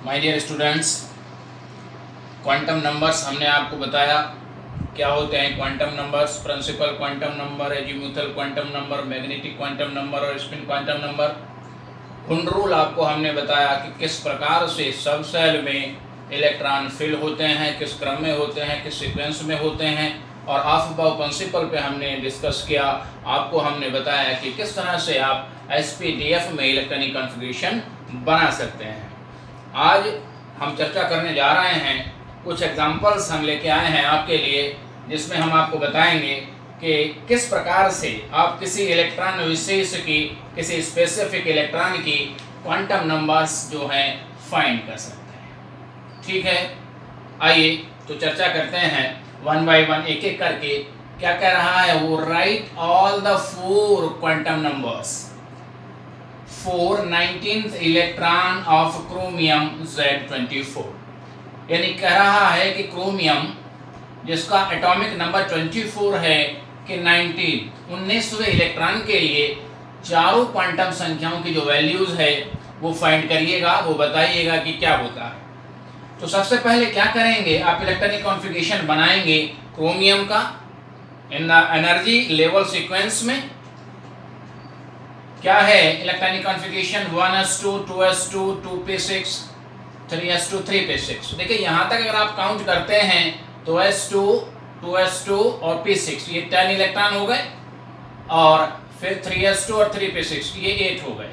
My dear students, quantum numbers हमने आपको बताया क्या होते हैं। Quantum numbers, principal quantum number, azimuthal quantum number, magnetic quantum number और spin quantum number. Hund rule आपको हमने बताया कि किस प्रकार से सब सेल में इलेक्ट्रॉन फिल होते हैं, किस क्रम में होते हैं, किस सीक्वेंस में होते हैं, और ऑफ बाउ प्रिंसिपल पे हमने डिस्कस किया। आपको हमने बताया कि किस तरह से आप SPDF में इलेक्ट्रॉनिक कॉन्फ़िगरेशन बना सकते हैं। आज हम चर्चा करने जा रहे हैं, कुछ एग्जांपल्स हम लेके आए हैं आपके लिए, जिसमें हम आपको बताएंगे कि किस प्रकार से आप किसी इलेक्ट्रॉन विशेष की, किसी स्पेसिफिक इलेक्ट्रॉन की क्वांटम नंबर्स जो हैं फाइंड कर सकते हैं। ठीक है, आइए तो चर्चा करते हैं वन बाय वन, एक एक करके। क्या कह रहा है वो? Right all the 4 quantum numbers for 19th electron of chromium Z24। यानी कह रहा है कि क्रोमियम जिसका एटॉमिक नंबर 24 है कि 19वें इलेक्ट्रॉन के लिए चारों क्वांटम संख्याओं की जो वैल्यूज है वो फाइंड करिएगा, वो बताइएगा कि क्या होता है। तो सबसे पहले क्या करेंगे, आप इलेक्ट्रॉनिक कॉन्फ़िगरेशन बनाएंगे क्रोमियम का in the energy level sequence में। क्या है electronic configuration? 1s2, 2s2, 2p6, 3s2, 3p6। देखिए यहाँ तक अगर आप काउंट करते हैं तो s2, 2s2 और p6 ये 10 इलेक्ट्रॉन हो गए, और फिर 3s2 और 3p6 ये 8 हो गए।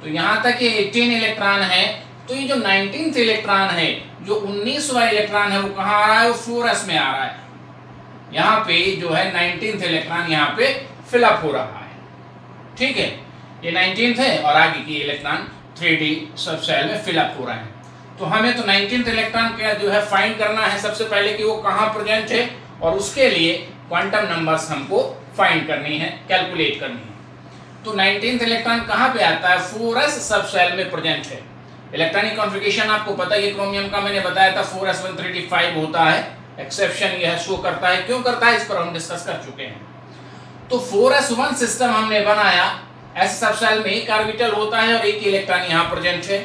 तो यहाँ तक ये 18 इलेक्ट्रॉन है। तो ये जो 19th इलेक्ट्रॉन है, जो 19वां इलेक्ट्रॉन है, वो कहाँ आ रहा है? वो 4s में आ रहा है। यहाँ पे जो है 19th इलेक्ट्रॉन यहाँ पे फिलअप हो रहा है। ठीक है, ये 19th है और आगे की इलेक्ट्रॉन 3D सब सेल में फिलअप हो रहे हैं। तो हमें तो 19th इलेक्ट्रॉन का जो है फाइंड करना है सबसे पहले कि वो कहाँ प्रेजेंट है, और उसके लिए क्वांटम नंबर्स हमको फाइंड करनी है, कैलकुलेट करनी है। तो 19th इलेक्ट्रॉन कहाँ पे आता है? 4s सब सेल में प्रेजेंट है। इलेक्ट्रॉनिक कॉन्फ़िगरेशन आपको पता है, क्रोमियम का मैंने बताया था 4s135 होता है। एक्सेप्शन यह शो करता है, क्यों करता है इस पर हम डिस्कस कर चुके हैं। तो 4s1 सिस्टम हमने बनाया। S सब सेल में एक ऑर्बिटल होता है और एक इलेक्ट्रॉन यहाँ प्रेजेंट है।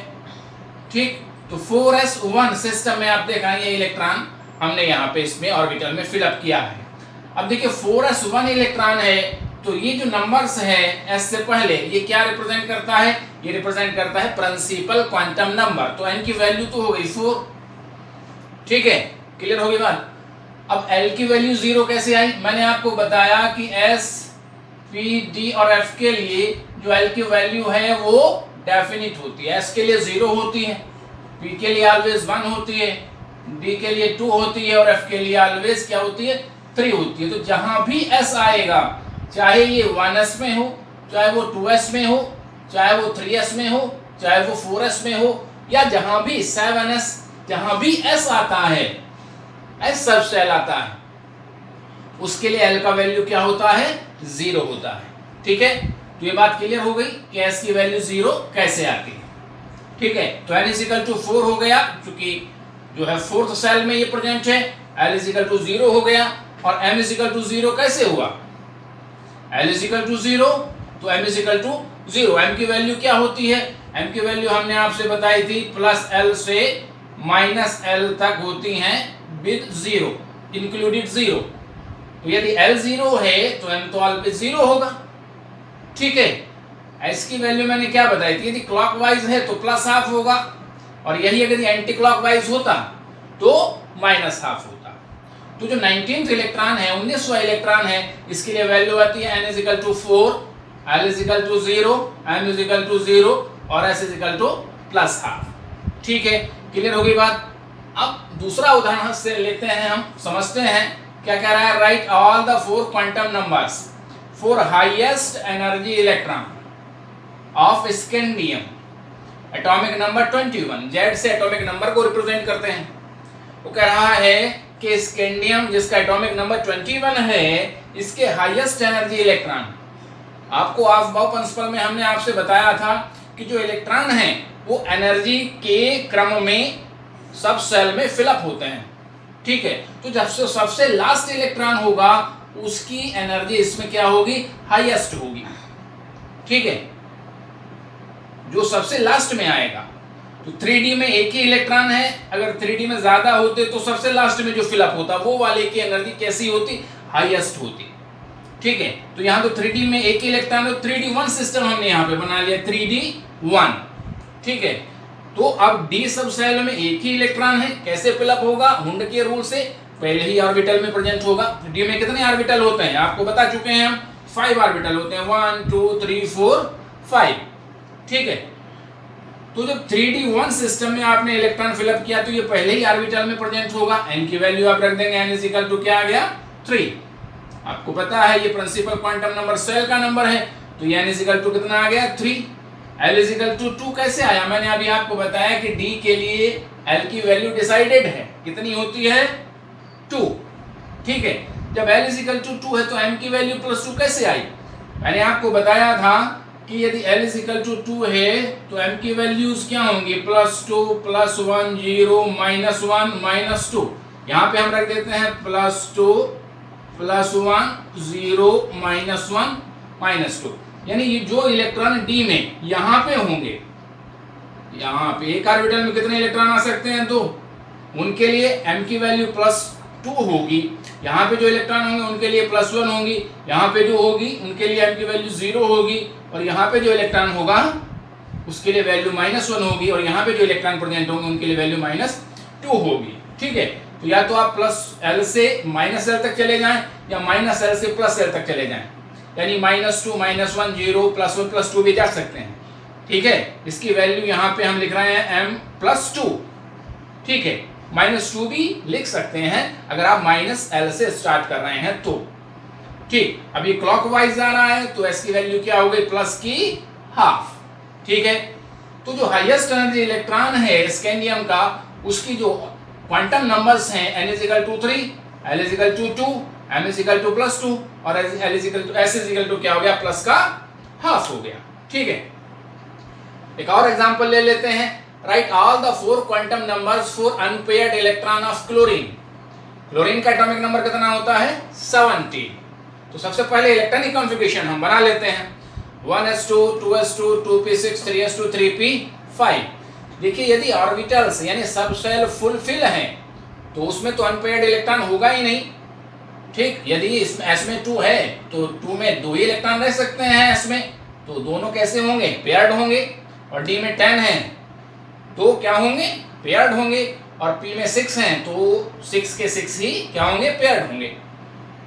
ठीक, तो 4s1 सिस्टम में आप देखा ये इलेक्ट्रॉन हमने यहाँ पे इसमें ऑर्बिटल में फिलअप किया है। अब देखिए 4s1 इलेक्ट्रॉन है, तो ये जो नंबर्स है S से पहले, ये क्या रिप्रेजेंट करता है? ये रिप्रेजेंट करता है प्रिंसिपल क्वांटम नंबर। तो n की वैल्यू तो हो गई 4। ठीक है, क्लियर होगी बात। अब L की वैल्यू 0 कैसे आई? मैंने आपको बताया कि S, P, D और F के लिए जो L की वैल्यू है वो डेफिनिट होती है। S के लिए 0 होती है, P के लिए ऑलवेज 1 होती है, D के लिए 2 होती है, और F के लिए ऑलवेज क्या होती है? 3 होती है। तो जहां भी S आएगा, चाहे ये 1s में हो, चाहे वो 2s में हो, चाहे वो 3s में हो, चाहे वो 4s में हो, या जहां भी 7s, जहां भी S आता है, S सब सेल आता है, उसके लिए L का वैल्यू क्या होता है? 0 होता है। ठीक है, तो ये बात क्लियर हो गई कि S की वैल्यू 0 कैसे आती है। ठीक है, तो n = 4 हो गया, क्योंकि जो है 4th सेल में ये प्रेजेंट है। L = 0 हो गया, और m = 0 कैसे हुआ? L = 0 तो m = 0। m की वैल्यू क्या होती है? m की वैल्यू हमने आपसे बताई थी +L से -L तक होती हैं विद 0, इंक्लूडेड 0। तो यदि L 0 है तो m तो ऑलवेज 0 होगा। ठीक है, S की वैल्यू मैंने क्या बताई थी? यदि क्लॉकवाइज है तो +½ होगा, और यही अगर एंटी क्लॉकवाइज होता तो -½ होता। तो जो 19th इलेक्ट्रॉन है, 19वां इलेक्ट्रॉन है, इसके लिए वैल्यू आती है n = 4, L = 0, m = 0 और S = +½ ठीक है, क्लियर हो गई बात। अब दूसरा उदाहरण से लेते हैं, हम समझते हैं क्या कह रहा है। Right all the 4 quantum numbers for highest energy electron of scandium, atomic number 21। Z से एटॉमिक नंबर को रिप्रेजेंट करते हैं। वो कह रहा है कि स्कैंडियम जिसका एटॉमिक नंबर 21 है, इसके हाईएस्ट एनर्जी इलेक्ट्रॉन, आपको ऑफ बाउ प्रिंसिपल में हमने आपसे बताया था कि जो इलेक्ट्रॉन है वो एनर्जी के क्रम में सब सेल में फिलअप होते हैं। ठीक है, तो जब से सबसे लास्ट इलेक्ट्रॉन होगा उसकी एनर्जी इसमें क्या होगी? हाईएस्ट होगी। ठीक है, जो सबसे लास्ट में आएगा तो 3D में एक ही इलेक्ट्रॉन है, अगर 3D में ज्यादा होते तो सबसे लास्ट में जो फिलअप होता वो वाले की एनर्जी कैसी होती, हाईएस्ट होती। ठीक है, तो यहाँ तो 3D में एक ही इलेक्ट्रॉन है, 3D1 सिस्टम हमने यहाँ पे बना लिया 3D1। ठीक है, तो अब डी सब सेल में एक ही इलेक्ट्रॉन है, कैसे फिलअप होगा, हुंड के रूल से पहले ही ऑर्बिटल में प्रेजेंट होगा। डी में कितने ऑर्बिटल होते हैं आपको बता चुके हैं हम, 5 ऑर्बिटल होते हैं, 1 2 3 4 5। ठीक है, तो जब 3D1 सिस्टम में आपने इलेक्ट्रॉन फिलअप किया तो ये पहले ही ऑर्बिटल में प्रेजेंट होगा। n की वैल्यू आप रख देंगे, n इक्वल टू क्या आ गया 3। आपको पता है ये प्रिंसिपल क्वांटम नंबर सेल का नंबर है, तो n इक्वल टू कितना आ गया 3। l इक्वल टू 2 कैसे आया, मैंने अभी आपको बताया कि d के लिए l की वैल्यू डिसाइडेड है, कितनी होती है 2। ठीक है, जब l इक्वल टू 2 है तो m की वैल्यू +2 कैसे आई, मैंने आपको बताया था कि यदि l इक्वल टू 2 है तो m की वैल्यूज क्या होंगी, +2 +1 0 -1 -2। यहाँ पे हम रख देते हैं +2 +1 0 -1 -2, यानी ये जो इलेक्ट्रॉन d में यहाँ पे होंगे, यहाँ पे एक ऑर्बिटल में कितने इलेक्ट्रॉन आ सकते हैं, 2, उनके लिए m की वैल्यू +2 होगी। यहाँ पे जो इलेक्ट्रॉन होंगे उनके लिए +1 होगी, यहाँ पे जो होगी उनके लिए m की वैल्यू 0 होगी, और यहाँ पे जो इलेक्ट्रॉन होगा उसके लिए वैल्यू -1 होगी, और यहाँ पे जो इलेक्ट्रॉन प्रेजेंट होंगे उनके लिए वैल्यू -2 होगी। ठीक है, तो या तो आप +L से -L तक चले जाएं या -L से +L तक चले जाएं, यानी -2 -1 0 +1 +2 भी जा सकते हैं। ठीक है, इसकी वैल्यू यहाँ पे हम लिख रहे हैं m+2। ठीक है, -2 भी लिख सकते हैं अगर आप -L से स्टार्ट कर रहे हैं तो। ठीक, अब ये क्लॉकवाइज आ रहा है तो s की वैल्यू क्या हो गई, +½ ठीक है, तो जो हाईएस्ट एनर्जी इलेक्ट्रॉन है स्कैंडियम का, उसकी जो क्वांटम नंबर्स हैं n equal to 3, l equal to 2, m equal to +2 और s इक्वल टू क्या हो गया, +½ हो गया। ठीक है, एक और एग्जांपल ले लेते हैं। Right all the 4 quantum numbers for unpaired electron of chlorine. Chlorine का एटॉमिक नंबर कितना होता है, 70। तो सबसे पहले इलेक्ट्रॉनिक कॉन्फ़िगरेशन हम बना लेते हैं, 1s2 2s2 2p6 3s2 3p5। देखिए यदि ऑर्बिटल्स यानी सब शेल फुलफिल हैं तो उसमें तो अनपेयर्ड इलेक्ट्रॉन होगा ही नहीं। ठीक, यदि इसमें s में 2 है तो 2 में 2 ही इलेक्ट्रॉन रह सकते हैं s में, तो दोनों कैसे होंगे, पेयर्ड होंगे। और d में 10 है तो क्या होंगे, पेयर्ड होंगे। और p में 6 हैं तो 6 के 6 ही क्या होंगे, पेयर्ड होंगे।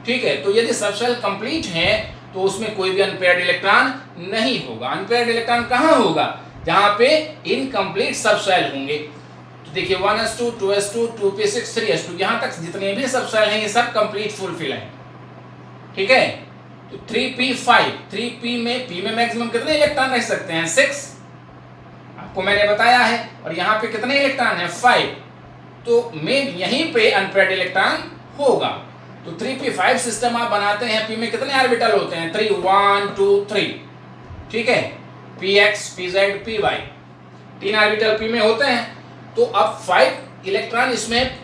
ठीक है, तो यदि सब शेल कंप्लीट है तो उसमें कोई भी अनपेयर्ड इलेक्ट्रॉन नहीं होगा। अनपेयर्ड इलेक्ट्रॉन कहाँ होगा, जहाँ पे इनकम्प्लीट सब शेल होंगे। तो देखिए 1s2 2s2 2p6 3s2, यहाँ तक जितने भी सब शेल हैं ये सब कंप्लीट फुलफिल हैं। ठीक है, तो 3p5, 3p में p में मैक्सिमम कितने इलेक्ट्रॉन रह सकते हैं, 6, आपको मैंने बताया है। और यहाँ पे कितने इलेक्ट्रॉन है, 5, तो में यहीं पे अनपेयर्ड इलेक्ट्रॉन होगा। तो 3p5 सिस्टम आप बनाते हैं, p में कितने ऑर्बिटल होते हैं, 3 1 2 3। ठीक है, px pz py 3 orbital p में होते हैं। तो अब 5 इलेक्ट्रॉन इसमें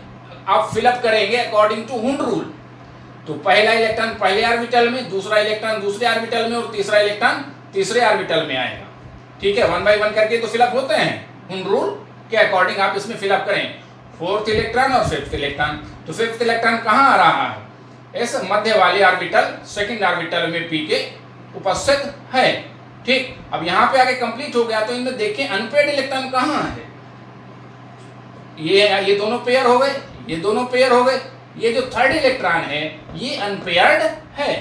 आप फिलअप करेंगे अकॉर्डिंग टू हुंड रूल। तो पहला इलेक्ट्रॉन पहले ऑर्बिटल में, दूसरा इलेक्ट्रॉन दूसरे ऑर्बिटल में और तीसरा इलेक्ट्रॉन तीसरे ऑर्बिटल में आएगा। ठीक है, 1 बाय 1 करके तो फिलअप होते हैं, हुंड रूल के अकॉर्डिंग आप इसमें फिलअप करें 4th इलेक्ट्रॉन और 5th इलेक्ट्रॉन। तो 5th इलेक्ट्रॉन कहाँ आ रहा है, इस मध्य वाले ऑर्बिटल सेकंड ऑर्बिटल में p के उपस्थित है। ठीक, अब यहाँ पे आके कंप्लीट हो गया तो इनमें देखें अनपेयर्ड इलेक्ट्रॉन कहाँ है, ये दोनों पेयर हो गए, ये दोनों पेयर हो गए। ये जो 3rd इलेक्ट्रॉन है ये अनपेयर्ड है।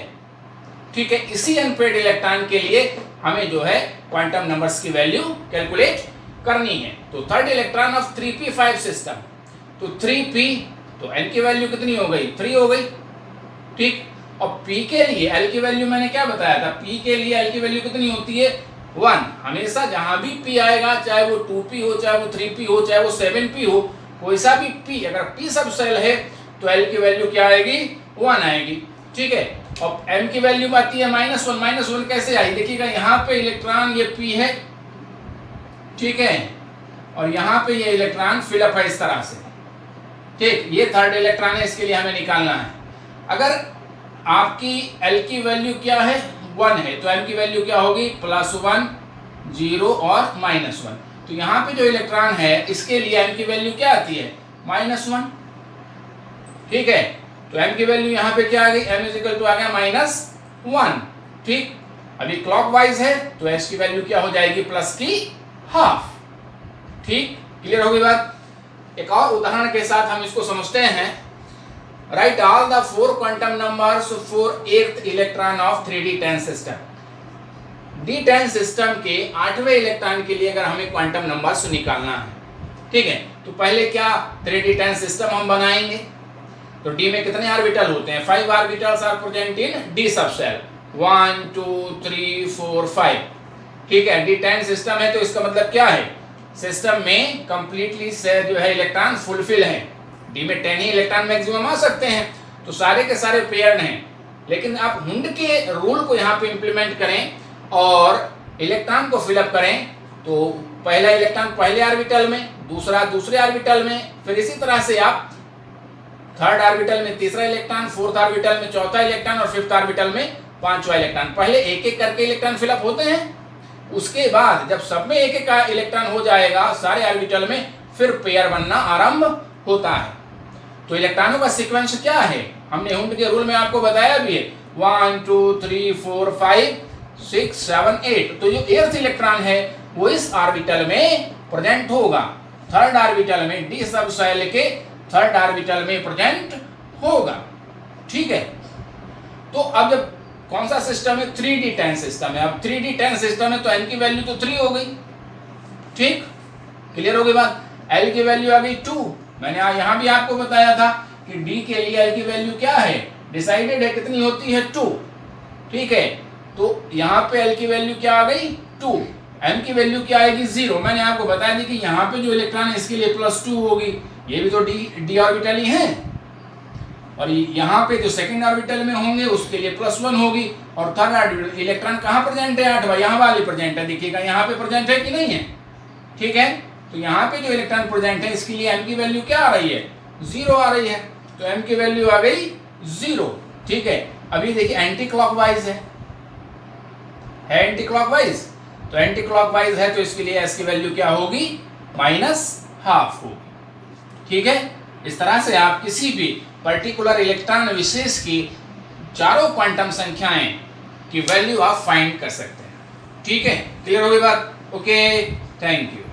ठीक है, इसी अनपेयर्ड इलेक्ट्रॉन के लिए हमें जो है क्वांटम नंबर्स की वैल्यू कैलकुलेट करनी है। तो 3rd electron of 3p5 system, तो 3p, तो n की वैल्यू कितनी हो गई, 3 हो गई। ठीक, और p के लिए l की वैल्यू मैंने क्या बताया था, p के लिए l की वैल्यू कितनी होती है, 1। हमेशा जहां भी p आएगा, चाहे वो 2p हो, चाहे वो 3p हो, चाहे वो 7p हो, कोई सा भी p, अगर p सब सेल है तो l की वैल्यू क्या आएगी, 1 आएगी। ठीक है, और m की वैल्यू आती है -1। -1 कैसे आई, देखिएगा यहाँ पे इलेक्ट्रॉन ये p है, ठीक है, और यहाँ पे ये इलेक्ट्रॉन फिलअप है इस तरह से। ठीक, ये 3rd इलेक्ट्रॉन है, इसके लिए हमें निकालना है। अगर आपकी l की वैल्यू क्या है, 1 है, तो m की वैल्यू क्या होगी, +1 0 और -1। तो यहाँ पे जो इलेक्ट्रॉन है इसके लिए m की वैल्यू क्या आती है, -1। ठीक है, तो m की वैल्यू यहाँ पे क्या आ गई, m इज इक्वल टू आ गया -1। ठीक, अभी क्लॉकवाइज है तो s की वैल्यू क्या हो जाएगी, प्लस की हाफ। ठीक, क्लियर हो गई बात। एक और उदाहरण के साथ हम इसको समझते हैं। Right all the 4 quantum numbers for 8th electron of 3d10 system. d10 system के 8वें इलेक्ट्रॉन के लिए अगर हमें क्वांटम नंबर्स निकालना है, ठीक है, तो पहले क्या 3d10 सिस्टम हम बनाएंगे। तो d में कितने ऑर्बिटल होते हैं, 5 orbitals are present in d subshell, 1 2 3 4 5। ठीक है, d10 सिस्टम है तो इसका मतलब क्या है, सिस्टम में कंप्लीटली से जो है इलेक्ट्रॉन फुलफिल है। डी में 10 ही इलेक्ट्रॉन मैक्सिमम आ सकते हैं, तो सारे के सारे पेयर्ड हैं। लेकिन आप हुंड के रूल को यहाँ पे इंप्लीमेंट करें और इलेक्ट्रॉन को फिलअप करें, तो पहला इलेक्ट्रॉन पहले ऑर्बिटल में, दूसरा दूसरे ऑर्बिटल में, फिर इसी तरह से आप थर्ड ऑर्बिटल में तीसरा इलेक्ट्रॉन, फोर्थ ऑर्बिटल में चौथा इलेक्ट्रॉन और फिफ्थ ऑर्बिटल में पांचवा इलेक्ट्रॉन। पहले एक एक करके इलेक्ट्रॉन फिलअप होते हैं, उसके बाद जब सब में एक एक इलेक्ट्रॉन हो जाएगा सारे ऑर्बिटल में, फिर पेयर बनना आरंभ होता है। तो इलेक्ट्रॉनों का सीक्वेंस क्या है, हमने हुंड के रूल में आपको बताया भी है, 1 2 3 4 5 6 7 8। तो जो 8th इलेक्ट्रॉन है वो इस ऑर्बिटल में प्रेजेंट होगा, थर्ड ऑर्बिटल में, डी सब सेल के थर्ड ऑर्बिटल में प्रेजेंट होगा। ठीक है, तो अब जब कौन सा सिस्टम है, 3d10 सिस्टम है। अब 3d10 सिस्टम है तो n की वैल्यू तो 3 हो गई। ठीक, क्लियर हो गई बात। l की वैल्यू आ गई 2। मैंने यहाँ भी आपको बताया था कि d के लिए l की वैल्यू क्या है, डिसाइडेड है, कितनी होती है 2। ठीक है, तो यहाँ पे l की वैल्यू क्या आ गई 2, m की वैल्यू क्या आएगी 0। मैंने आपको बताया था कि यहाँ पे जो इलेक्ट्रॉन है इसके लिए +2 होगी, ये भी तो d ऑर्बिटल ही है, और यहाँ पे जो सेकंड ऑर्बिटल में होंगे उसके लिए +1 होगी। और थर्ड इलेक्ट्रॉन कहाँ प्रेजेंट है, 8वां, यहाँ वाली प्रेजेंट है, देखिएगा यहाँ पे प्रेजेंट है कि नहीं है। ठीक है, तो यहाँ पे जो इलेक्ट्रॉन प्रेजेंट है इसके लिए m की वैल्यू क्या आ रही है, 0 आ रही है, तो m की वैल्यू आ गई 0। ठीक है, अभी देखिए एंटी क्लॉकवाइज है एंटी क्लॉकवाइज, तो एंटी क्लॉकवाइज है तो इसके लिए s की वैल्यू क्या होगी, -½ होगी। ठीक है, इस तरह से आप किसी भी पर्टिकुलर इलेक्ट्रॉन विशेष की चारों क्वांटम संख्याएं की वैल्यू आप फाइंड कर सकते हैं। ठीक है, क्लियर हो गई बात। Okay, thank you.